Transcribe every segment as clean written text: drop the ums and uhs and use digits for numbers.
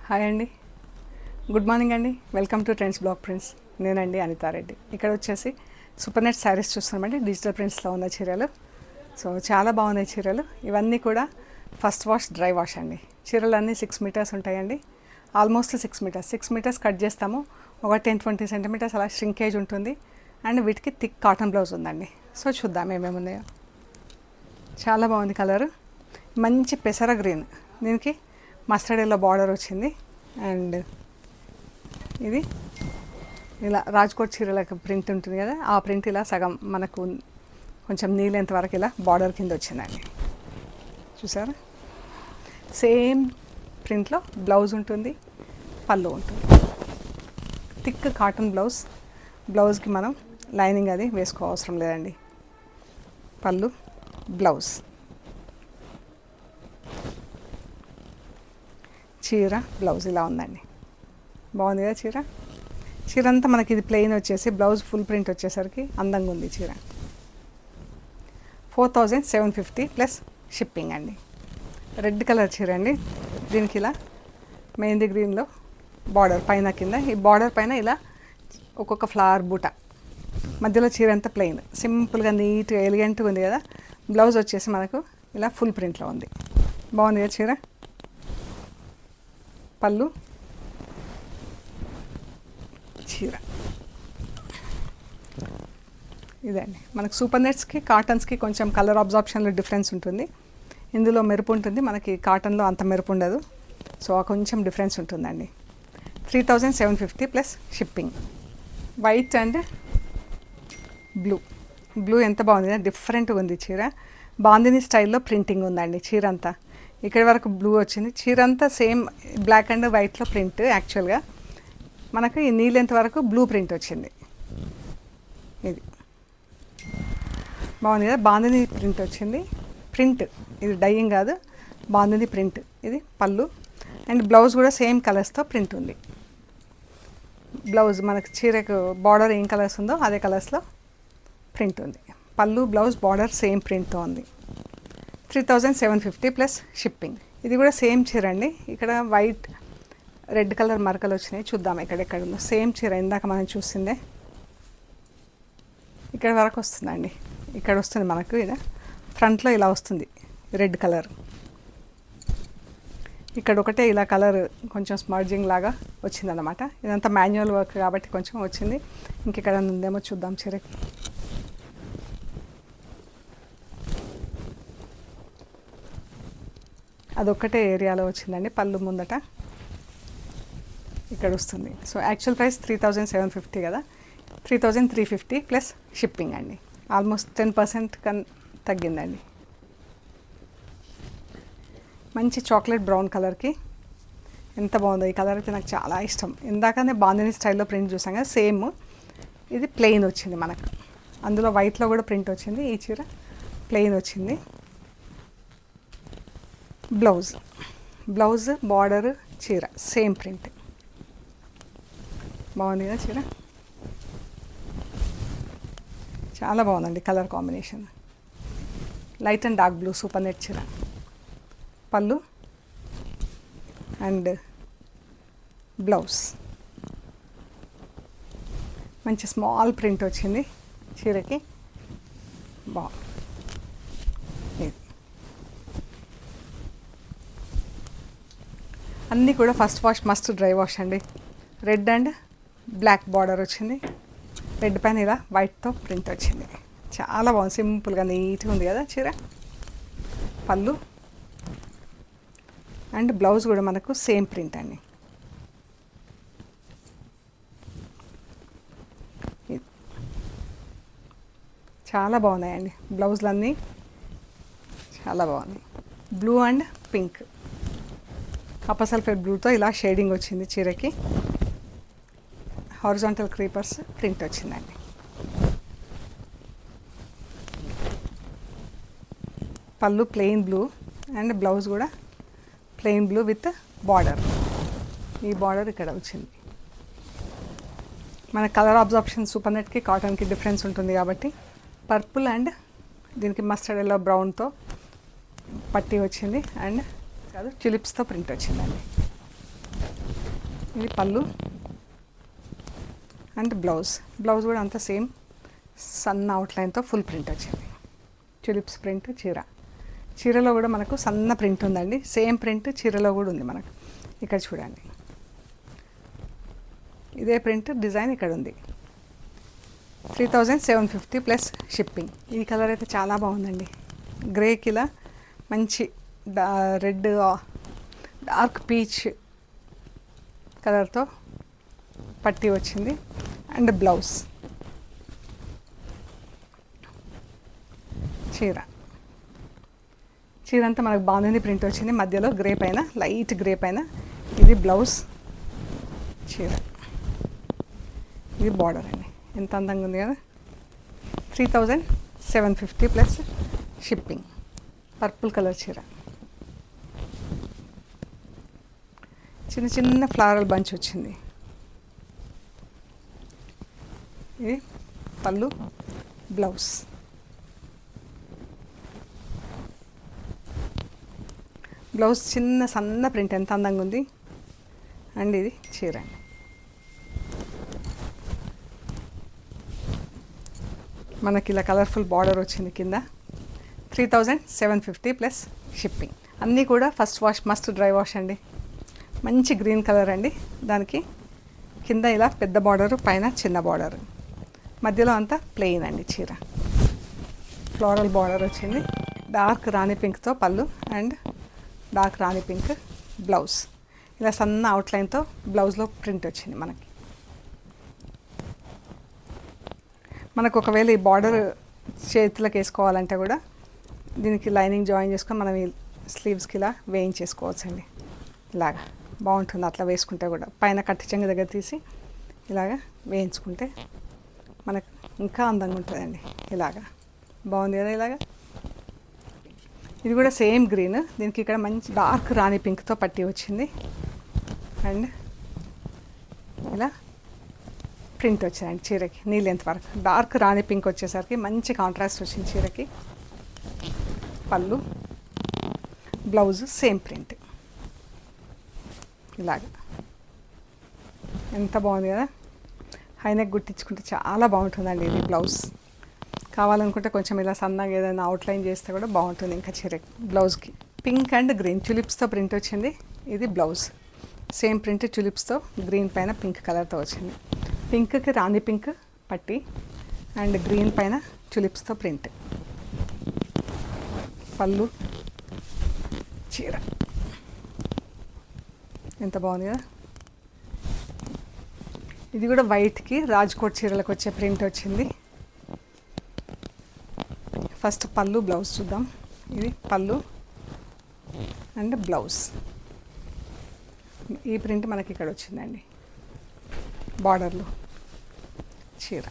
Hi అండి, good morning అండి. Welcome to trends blog prints. నేనండి అనితారెడ్డి. ఇక్కడ వచ్చేసి సూపర్ నెట్ శారీస్ చూస్తున్నామండి. డిజిటల్ ప్రింట్స్లో ఉన్న చీరలు. సో చాలా బాగున్నాయి చీరలు. ఇవన్నీ కూడా ఫస్ట్ వాష్ డ్రై వాష్ అండి. చీరలు అన్నీ 6 మీటర్స్ ఉంటాయండి. ఆల్మోస్ట్ 6 మీటర్స్ కట్ చేస్తాము. ఒక 10-20 సెంటీమీటర్స్ అలా ష్రింకేజ్ ఉంటుంది. అండ్ వీటికి థిక్ కాటన్ బ్లౌజ్ ఉందండి. సో చూద్దాం ఏమేమి ఉన్నాయో. చాలా బాగుంది కలర్, మంచి పెసర గ్రీన్, దీనికి మస్టర్డ్ ఎల్లో బార్డర్ వచ్చింది. అండ్ ఇది ఇలా రాజ్కోట్ చీరలకు ప్రింట్ ఉంటుంది కదా, ఆ ప్రింట్ ఇలా సగం మనకు కొంచెం నీళ్ళెంత వరకు ఇలా బార్డర్ కింద వచ్చిందండి. చూసారా, సేమ్ ప్రింట్లో బ్లౌజ్ ఉంటుంది, పళ్ళు ఉంటుంది. Thick cotton blouse. బ్లౌజ్కి మనం లైనింగ్ అది వేసుకోవసరం లేదండి. పళ్ళు, బ్లౌజ్, చీర, బ్లౌజ్ ఇలా ఉందండి. బాగుంది కదా చీర. చీర అంతా మనకి ఇది ప్లెయిన్ వచ్చేసి బ్లౌజ్ ఫుల్ ప్రింట్ వచ్చేసరికి అందంగా ఉంది చీర. 4750 ప్లస్ షిప్పింగ్ అండి. రెడ్ కలర్ చీర అండి. దీనికి ఇలా మెహందీ గ్రీన్లో బార్డర్ పైన కింద, ఈ బార్డర్ పైన ఇలా ఒక్కొక్క ఫ్లవర్ బూట, మధ్యలో చీర అంతా ప్లెయిన్, సింపుల్గా నీట్గా ఎలిగెంట్గా ఉంది కదా. బ్లౌజ్ వచ్చేసి మనకు ఇలా ఫుల్ ప్రింట్లో ఉంది. బాగుంది కదా చీర. పళ్ళు, చీర ఇదండి. మనకు సూపర్ నెట్స్కి కాటన్స్కి కొంచెం కలర్ అబ్జార్ప్షన్లో డిఫరెన్స్ ఉంటుంది. ఇందులో మెరుపు ఉంటుంది, మనకి కాటన్లో అంత మెరుపు ఉండదు. సో కొంచెం డిఫరెన్స్ ఉంటుందండి. 3750 plus shipping. White and blue ఎంత బాగుంది కదా, డిఫరెంట్గా ఉంది చీర. బాందిని స్టైల్లో ప్రింటింగ్ ఉందండి చీర అంతా. ఇక్కడ వరకు బ్లూ వచ్చింది. చీర అంతా సేమ్ బ్లాక్ అండ్ వైట్లో ప్రింట్. యాక్చువల్గా మనకు ఈ నీళ్ళెంత వరకు బ్లూ ప్రింట్ వచ్చింది. ఇది బాగుంది కదా, బాందిని ప్రింట్ వచ్చింది. ప్రింట్ ఇది డైయింగ్ కాదు, బాందిని ప్రింట్. ఇది పళ్ళు అండ్ బ్లౌజ్ కూడా సేమ్ కలర్స్తో ప్రింట్ ఉంది. బ్లౌజ్ మనకు చీరకు బార్డర్ ఏం కలర్స్ ఉందో అదే కలర్స్లో ప్రింట్ ఉంది. పళ్ళు, బ్లౌజ్, బార్డర్ సేమ్ ప్రింట్తో ఉంది. 3750 ప్లస్ షిప్పింగ్. ఇది కూడా సేమ్ చీర అండి. ఇక్కడ వైట్ రెడ్ కలర్ మరకలు వచ్చినాయి. చూద్దాం ఎక్కడెక్కడ ఉందో. సేమ్ చీర ఇందాక మనం చూసిందే ఇక్కడ వరకు వస్తుందండి. ఇక్కడ వస్తుంది మనకు, ఇది ఫ్రంట్లో ఇలా వస్తుంది రెడ్ కలర్. ఇక్కడ ఒకటే ఇలా కలర్ కొంచెం స్మర్జింగ్ లాగా వచ్చిందన్నమాట. ఇదంతా మాన్యువల్ వర్క్ కాబట్టి కొంచెం వచ్చింది. ఇంకెక్కడ ఉందేమో చూద్దాం చీరకి. అదొక్కటే ఏరియాలో వచ్చిందండి. పళ్ళు ముందట ఇక్కడ వస్తుంది. సో యాక్చువల్ ప్రైస్ 3750 కదా, 3350 ప్లస్ షిప్పింగ్ అండి. ఆల్మోస్ట్ 10% తగ్గిందండి. మంచి చాక్లెట్ బ్రౌన్ కలర్కి ఎంత బాగుందో. ఈ కలర్ అయితే నాకు చాలా ఇష్టం. ఇందాకనే బాందిని స్టైల్లో ప్రింట్ చూసాం కదా, సేమ్ ఇది ప్లెయిన్ వచ్చింది మనకు. అందులో వైట్లో కూడా ప్రింట్ వచ్చింది. ఈ చీర ప్లెయిన్ వచ్చింది. బ్లౌజ్, బార్డర్, చీర సేమ్ ప్రింట్. బాగుంది కదా చీర. చాలా బాగుందండి colour combination. Light and dark blue super net చీర. పళ్ళు అండ్ బ్లౌజ్ మంచి స్మాల్ ప్రింట్ వచ్చింది చీరకి. బాగుంది. అన్నీ కూడా first wash must dry wash అండి. రెడ్ అండ్ బ్లాక్ బార్డర్ వచ్చింది. రెడ్ పైన ఇలా వైట్తో ప్రింట్ వచ్చింది. చాలా బాగుంది, సింపుల్గా నీట్గా ఉంది కదా చీర. పళ్ళు అండ్ బ్లౌజ్ కూడా మనకు సేమ్ ప్రింట్ అండి. చాలా బాగున్నాయండి బ్లౌజులన్నీ, చాలా బాగున్నాయి. Blue and pink, copper sulphate బ్లూతో ఇలా షేడింగ్ వచ్చింది చీరకి. హారిజాంటల్ క్రీపర్స్ ప్రింట్ వచ్చిందండి. పళ్ళు ప్లెయిన్ బ్లూ అండ్ బ్లౌజ్ కూడా ప్లెయిన్ బ్లూ విత్ బార్డర్. ఈ బార్డర్ ఇక్కడ వచ్చింది. మన కలర్ అబ్జార్ప్షన్ సూపర్ నెట్కి కాటన్కి డిఫరెన్స్ ఉంటుంది కాబట్టి పర్పుల్ అండ్ దీనికి మస్టర్డ్ ఎల్లో బ్రౌన్తో పట్టీ వచ్చింది. అండ్ కాదు, ట్యూలిప్స్తో ప్రింట్ వచ్చిందండి. ఇది పళ్ళు అండ్ బ్లౌజ్ కూడా అంతా సేమ్ సన్న అవుట్లైన్తో ఫుల్ ప్రింట్ వచ్చింది. టులిప్స్ ప్రింట్ చీరలో కూడా మనకు సన్న ప్రింట్ ఉందండి. సేమ్ ప్రింట్ చీరలో కూడా ఉంది మనకు. ఇక్కడ చూడండి, ఇదే ప్రింట్ డిజైన్ ఇక్కడ ఉంది. 3750 ప్లస్ షిప్పింగ్. ఈ కలర్ అయితే చాలా బాగుందండి. గ్రేకి ఇలా మంచి రెడ్ డార్క్ పీచ్ కలర్తో పట్టీ వచ్చింది. అండ్ బ్లౌజ్ చీర అంతా మనకు బాగుంది ప్రింట్ వచ్చింది. మధ్యలో గ్రే పైన లైట్ గ్రే పైన ఇది బ్లౌజ్ చీర. ఇది బార్డర్ అండి. ఎంత అందంగా ఉంది కదా. 3750 ప్లస్ షిప్పింగ్. పర్పుల్ కలర్ చీర, చిన్న చిన్న ఫ్లవరల్ బంచ్ వచ్చింది. ఇది పళ్ళు బ్లౌజ్. చిన్న సన్న ప్రింట్ ఎంత అందంగా ఉంది. అండ్ ఇది చీర. మనకి ఇలా కలర్ఫుల్ బార్డర్ వచ్చింది కింద. 3750 ప్లస్ షిప్పింగ్. అన్నీ కూడా first wash must dry wash అండి. మంచి గ్రీన్ కలర్ అండి. దానికి కింద ఇలా పెద్ద బార్డరు, పైన చిన్న బార్డరు, మధ్యలో అంతా ప్లెయిన్ అండి. చీర ఫ్లోరల్ బార్డర్ వచ్చింది. డార్క్ రాణి పింక్తో పళ్ళు and dark Rani pink blouse. ఇలా సన్న అవుట్లైన్తో బ్లౌజ్లో ప్రింట్ వచ్చింది మనకు ఒకవేళ ఈ బార్డర్ చేతులకు వేసుకోవాలంటే కూడా దీనికి లైనింగ్ జాయిన్ చేసుకొని మనం ఈ స్లీవ్స్కి ఇలా వేయించేసుకోవచ్చండి. ఇలాగా బాగుంటుంది. అట్లా వేసుకుంటే కూడా పైన కట్టి చెంగు దగ్గర తీసి ఇలాగా వేయించుకుంటే మనకు ఇంకా అందంగా ఉంటుందండి. ఇలాగా బాగుంది కదా. ఇలాగా ఇది కూడా సేమ్ గ్రీన్. దీనికి ఇక్కడ మంచి డార్క్ రాణి పింక్తో పట్టి వచ్చింది. అండ్ ఇలా ప్రింట్ వచ్చిందండి చీరకి. నీ లెంత్ వరకు డార్క్ రాణి పింక్ వచ్చేసరికి మంచి కాంట్రాస్ట్ వచ్చింది చీరకి. పళ్ళు బ్లౌజ్ సేమ్ ప్రింట్. ఇలాగా ఎంత బాగుంది కదా. హైనెక్ గుట్టించుకుంటే చాలా బాగుంటుందండి ఇది బ్లౌజ్. కావాలనుకుంటే కొంచెం ఇలా సన్నగా ఏదైనా అవుట్లైన్ చేస్తే కూడా బాగుంటుంది ఇంకా చీరకి. బ్లౌజ్కి పింక్ అండ్ గ్రీన్ టులిప్స్తో ప్రింట్ వచ్చింది. ఇది బ్లౌజ్ సేమ్ ప్రింట్ టులిప్స్తో గ్రీన్ పైన పింక్ కలర్తో వచ్చింది. పింక్కి రాణి పింక్ పట్టి అండ్ గ్రీన్ పైన టులిప్స్తో ప్రింట్. పళ్ళు చీర ఎంత బాగుంది కదా. ఇది కూడా వైట్కి రాజ్కోట్ చీరలకు వచ్చే ప్రింట్ వచ్చింది. ఫస్ట్ పళ్ళు బ్లౌజ్ చూద్దాం. ఇది పళ్ళు అండ్ బ్లౌజ్. ఈ ప్రింట్ మనకి ఇక్కడ వచ్చిందండి బార్డర్లో. చీర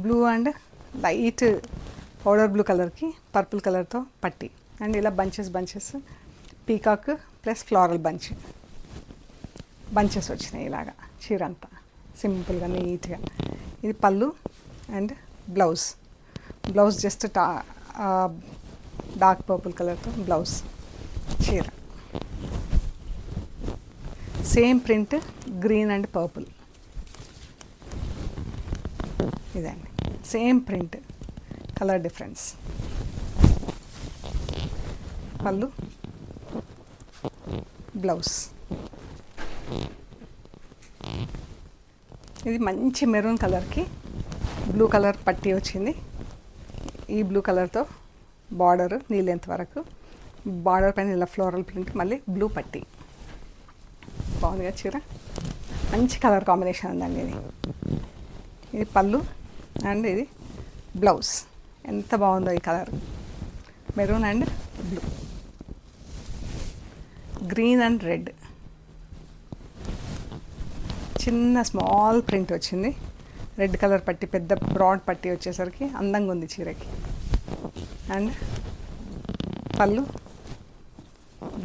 blue and light powder blue కలర్కి పర్పుల్ కలర్తో పట్టి అండ్ ఇలా bunches peacock plus floral bunches వచ్చినాయి. ఇలాగా చీర అంతా సింపుల్గా నీట్గా. ఇది పళ్ళు and blouse just dark purple కలర్తో బ్లౌజ్. చీర same print green and purple. ఇదండి సేమ్ ప్రింట్, కలర్ డిఫరెన్స్. పళ్ళు బ్లౌజ్. ఇది మంచి మెరూన్ కలర్కి బ్లూ కలర్ పట్టీ వచ్చింది. ఈ బ్లూ కలర్తో బార్డర్ నీ లెంత్ వరకు, బార్డర్ పైన ఇలా ఫ్లోరల్ ప్రింట్, మళ్ళీ బ్లూ పట్టీ. బాగుందిగా చీర. మంచి కలర్ కాంబినేషన్ ఉందండి ఇది. ఇది పళ్ళు అండ్ ఇది బ్లౌజ్. ఎంత బాగుందో ఈ colour. Maroon and blue, green and red. చిన్న స్మాల్ ప్రింట్ వచ్చింది. రెడ్ కలర్ పట్టి, పెద్ద బ్రాడ్ పట్టి వచ్చేసరికి అందంగా ఉంది చీరకి. అండ్ పళ్ళు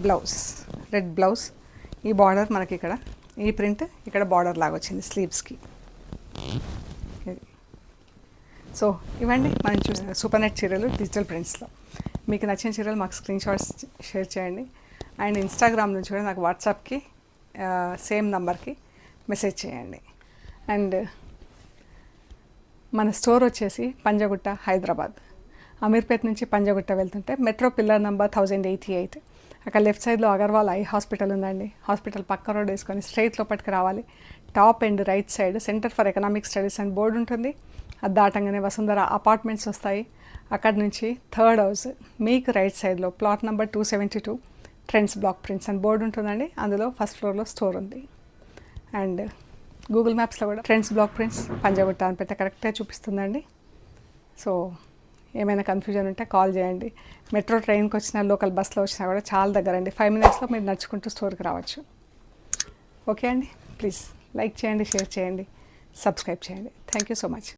బ్లౌజ్, రెడ్ బ్లౌజ్. ఈ బార్డర్ మనకి ఇక్కడ, ఈ ప్రింట్ ఇక్కడ బార్డర్ లాగా వచ్చింది స్లీవ్స్కి. సో ఇవ్వండి మనం చూసిన సూపర్ నెట్ చీరలు డిజిటల్ ప్రింట్స్లో. మీకు నచ్చిన చీరలు మాకు స్క్రీన్ షాట్స్ షేర్ చేయండి. అండ్ ఇన్స్టాగ్రామ్ నుంచి కూడా నాకు వాట్సాప్కి సేమ్ నంబర్కి మెసేజ్ చేయండి. అండ్ మన స్టోర్ వచ్చేసి పంజగుట్ట, హైదరాబాద్. అమీర్పేట్ నుంచి పంజగుట్ట వెళ్తుంటే మెట్రో పిల్లర్ నెంబర్ 1088, అక్కడ లెఫ్ట్ సైడ్లో అగర్వాల్ ఐ హాస్పిటల్ ఉందండి. హాస్పిటల్ పక్క రోడ్ వేసుకొని స్ట్రైట్ లోపలికి రావాలి. Top and right side centre for economic studies అని బోర్డు ఉంటుంది. అది దాటంగానే వసుంధర అపార్ట్మెంట్స్ వస్తాయి. అక్కడ నుంచి థర్డ్ హౌస్ మీకు రైట్ సైడ్లో plot number 272 trends block prints అని బోర్డు ఉంటుందండి. అందులో ఫస్ట్ ఫ్లోర్లో స్టోర్ ఉంది. అండ్ గూగుల్ మ్యాప్స్లో కూడా ట్రెండ్స్ బ్లాక్ ప్రింట్స్ పంజగుట్ట అని పెట్టి కరెక్ట్గా చూపిస్తుందండి. సో ఏమైనా కన్ఫ్యూజన్ ఉంటే కాల్ చేయండి. మెట్రో ట్రైన్కి వచ్చినా లోకల్ బస్లో వచ్చినా కూడా చాలా దగ్గర అండి. 5 minutesలో మీరు నడుచుకుంటూ స్టోర్కి రావచ్చు. ఓకే అండి, ప్లీజ్ లైక్ చేయండి, షేర్ చేయండి, సబ్స్క్రైబ్ చేయండి. Thank you so much.